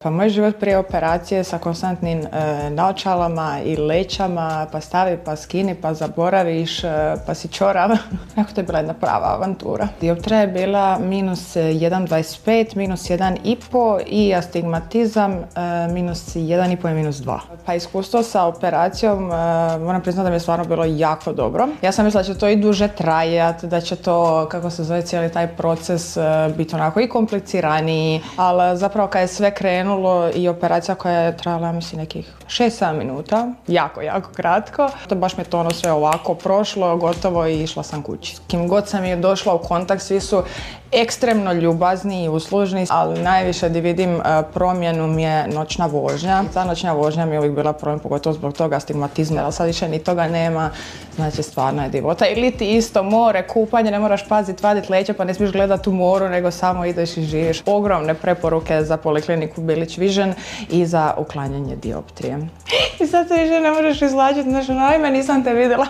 Pa moj život prije operacije sa konstantnim naočalama i lećama, pa stavi, pa skini, pa zaboraviš, pa si čorav. Jako to je bila jedna prava avantura. Dioptrija je bila minus 1,25, minus 1,5 i astigmatizam minus 1,5 i minus 2. Pa iskustvo sa operacijom, moram priznati da mi je stvarno bilo jako dobro. Ja sam mislila da će to i duže trajati, da će to, kako se zove, cijeli taj proces biti onako i kompliciraniji, ali zapravo kad je sve krenulo i operacija koja je trajala, mislim, nekih 6-7 minuta, jako kratko. To baš mi je to ono sve ovako prošlo, gotovo i išla sam kući. S kim god sam je došla u kontakt, svi su ekstremno ljubazni i uslužni, ali najviše gdje vidim promjenu mi je noćna vožnja. Ta noćna vožnja mi je uvijek bila problem, pogotovo zbog toga astigmatizma, ali sad više ni toga nema, znači stvarno je divota. Ili ti isto more, kupanje, ne moraš paziti, vaditi leće, pa ne smiješ gledati u moru, nego samo ideš i živiš. Ogromne preporuke za polikliniku Bilić Vision i za uklanjanje dioptrije. I sad se više ne možeš izvlačiti, znači, najme nisam te vidjela.